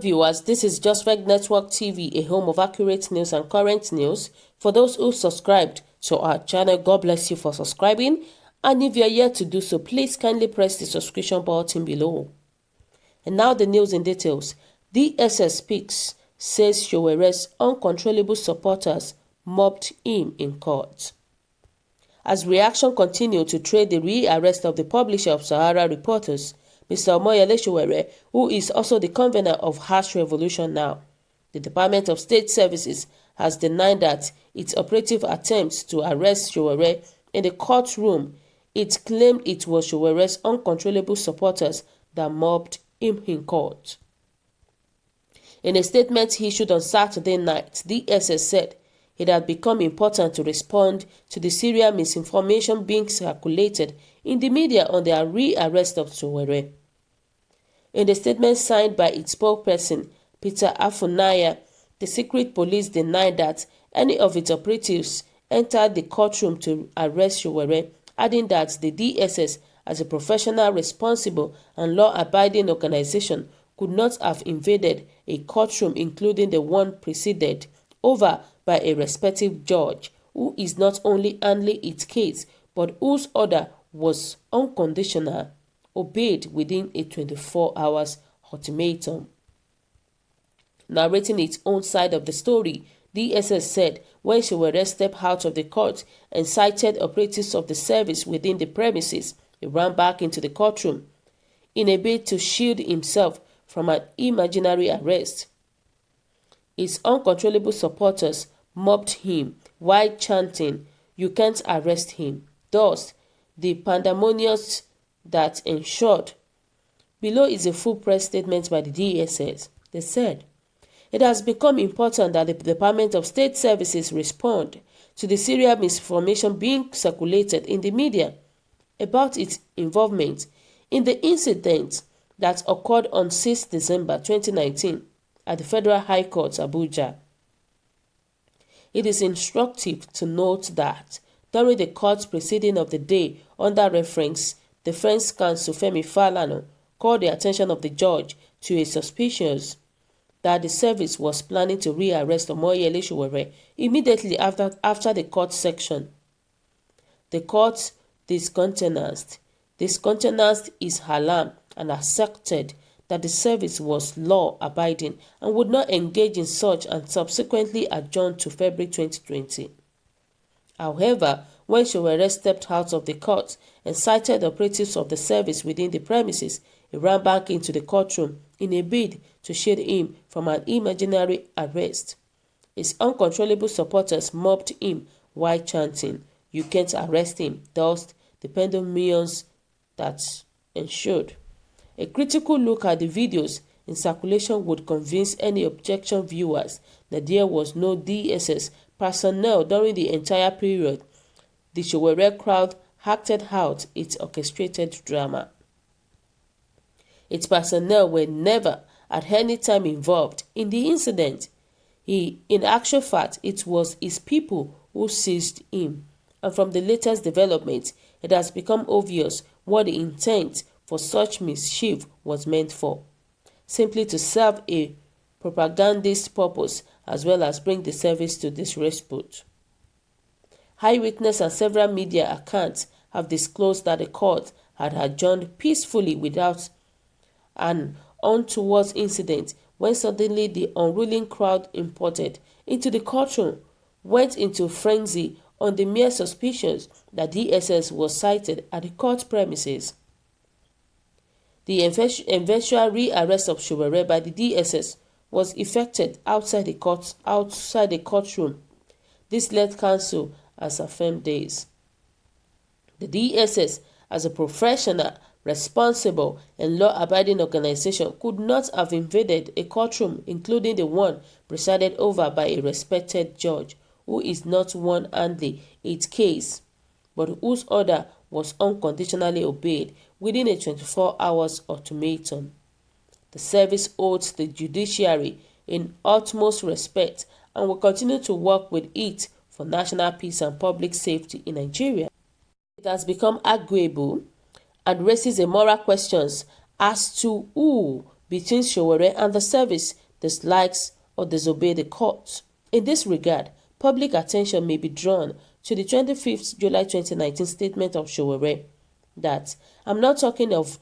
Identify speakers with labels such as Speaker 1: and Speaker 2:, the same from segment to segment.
Speaker 1: viewers, this is Just Reg Network TV, a home of accurate news and current news. For those who subscribed to our channel, God bless you for subscribing. And if you are yet to do so, please kindly press the subscription button below. And now the news in details. DSS speaks, says Sowore's uncontrollable supporters mobbed him in court. As reaction continued to trade the re-arrest of the publisher of Sahara Reporters, Mr. Omoyele Sowore, who is also the convener of Harsh Revolution Now, the Department of State Services has denied that its operative attempts to arrest Sowore in the courtroom. It claimed it was Sowore's uncontrollable supporters that mobbed him in court. In a statement issued on Saturday night, DSS said it had become important to respond to the serial misinformation being circulated in the media on the re-arrest of Sowore. In the statement signed by its spokesperson, Peter Afunaya, the secret police denied that any of its operatives entered the courtroom to arrest Sowore, adding that the DSS, as a professional, responsible and law-abiding organization, could not have invaded a courtroom including the one presided over by a respective judge who is not only handling its case but whose order was unconditional, obeyed within a 24 hours ultimatum. Narrating its own side of the story, DSS said when Sowore stepped out of the court and cited operatives of the service within the premises, he ran back into the courtroom in a bid to shield himself from an imaginary arrest. His uncontrollable supporters mobbed him while chanting, "You can't arrest him." Thus, the pandemonium that ensued. Below is a full press statement by the DSS. They said, "It has become important that the Department of State Services respond to the serial misinformation being circulated in the media about its involvement in the incident that occurred on 6 December 2019 at the Federal High Court, Abuja. It is instructive to note that during the court proceeding of the day under reference, Defense Counsel Femi Falana called the attention of the judge to a suspicion that the service was planning to re-arrest Omoyele Sowore immediately after the court section. The court discountenanced his alarm and accepted that the service was law-abiding and would not engage in such, and subsequently adjourned to February 2020. However, when Sowore stepped out of the court and cited operatives of the service within the premises, he ran back into the courtroom in a bid to shield him from an imaginary arrest. His uncontrollable supporters mobbed him while chanting, "You can't arrest him," thus the pandemonium that ensued. A critical look at the videos in circulation would convince any objection viewers that there was no DSS personnel during the entire period the Sowore crowd acted out its orchestrated drama. Its personnel were never at any time involved in the incident. In actual fact, it was his people who seized him. And from the latest development, it has become obvious what the intent for such mischief was meant for: simply to serve a propagandist purpose as well as bring the service to disrepute. Eyewitness and several media accounts have disclosed that the court had adjourned peacefully without an untoward incident when suddenly the unruly crowd imported into the courtroom went into frenzy on the mere suspicions that DSS was sighted at the court premises. The eventual re-arrest of Sowore by the DSS was effected outside the courtroom. This led counsel has affirmed this. The DSS, as a professional, responsible and law-abiding organization, could not have invaded a courtroom, including the one presided over by a respected judge who is not one handling its case, but whose order was unconditionally obeyed within a 24 hours ultimatum. The service owes the judiciary in utmost respect and will continue to work with it for national peace and public safety in Nigeria. It has become arguable and raises a moral questions as to who between Sowore and the service dislikes or disobey the court. In this regard, public attention may be drawn to the 25th July 2019 statement of Sowore that "I'm not talking of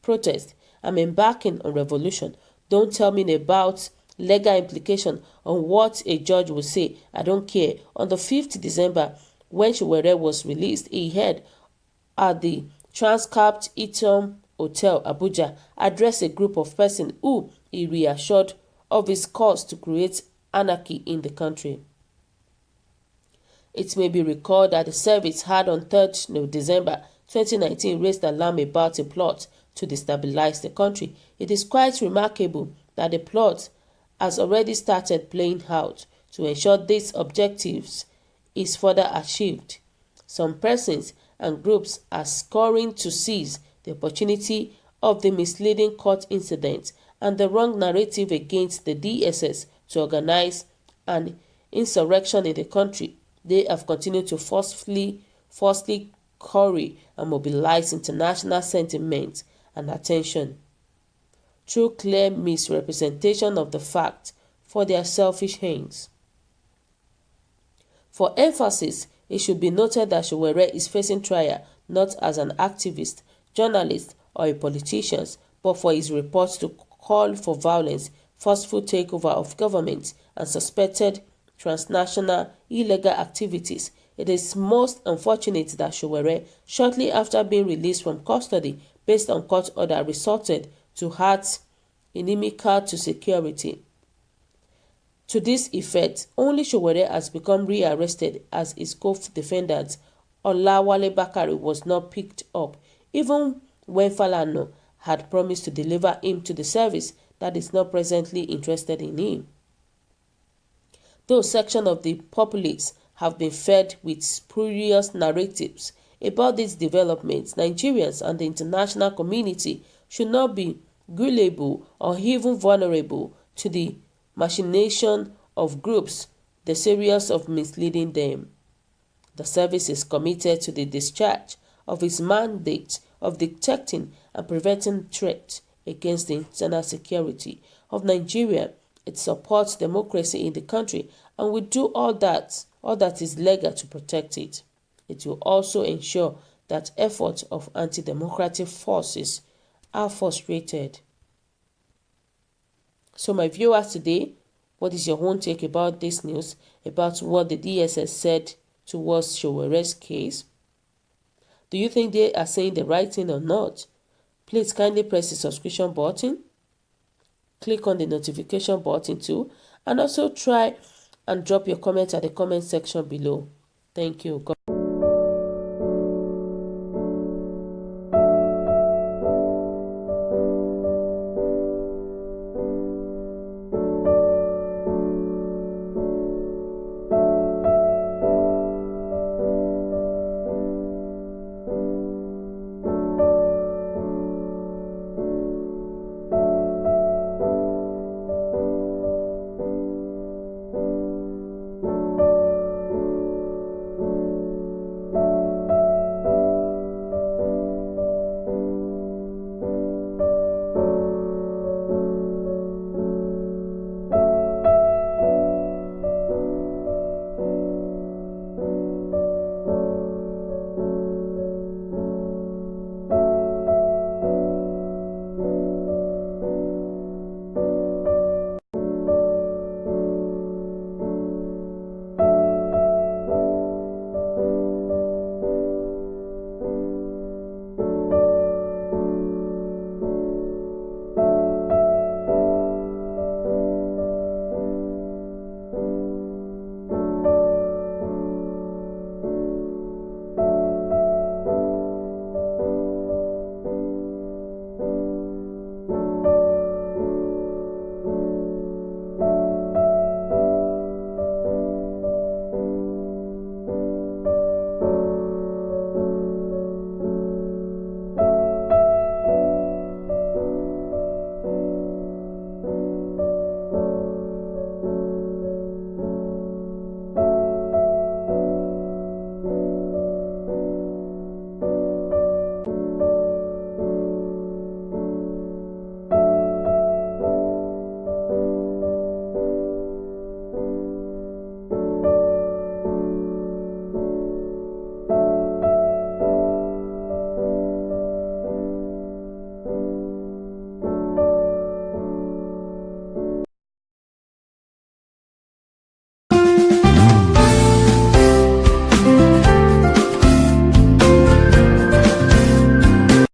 Speaker 1: protest, I'm embarking on revolution. Don't tell me about legal implication on what a judge will say. I don't care." On the 5th December, when Sowore was released, he had at the Transcapt Hilton Hotel, Abuja, addressed a group of persons who he reassured of his cause to create anarchy in the country. It may be recalled that the service had on 3rd December 2019 raised alarm about a plot to destabilize the country. It is quite remarkable that the plot has already started playing out to ensure these objectives is further achieved. Some persons and groups are scouring to seize the opportunity of the misleading court incident and the wrong narrative against the DSS to organize an insurrection in the country. They have continued to forcefully curry and mobilize international sentiment and attention through clear misrepresentation of the fact for their selfish ends. For emphasis, it should be noted that Sowore is facing trial not as an activist, journalist, or a politician, but for his reports to call for violence, forceful takeover of government, and suspected transnational illegal activities. It is most unfortunate that Sowore, shortly after being released from custody based on court order, resorted to acts inimical to security. To this effect, only Sowore has become rearrested as his co-defendant Olawale Bakare was not picked up, even when Falana had promised to deliver him to the service that is not presently interested in him. Though sections of the populace have been fed with spurious narratives about these developments, Nigerians and the international community should not be gullible or even vulnerable to the machination of groups desirous of misleading them. The service is committed to the discharge of its mandate of detecting and preventing threats against the internal security of Nigeria. It supports democracy in the country and will do all that is legal to protect it. It will also ensure that efforts of anti-democratic forces are frustrated. So my viewers today, what is your own take about this news, about what the DSS said towards Sowore's case? Do you think they are saying the right thing or not? Please kindly press the subscription button, click on the notification button too, and also try and drop your comment at the comment section below. Thank you.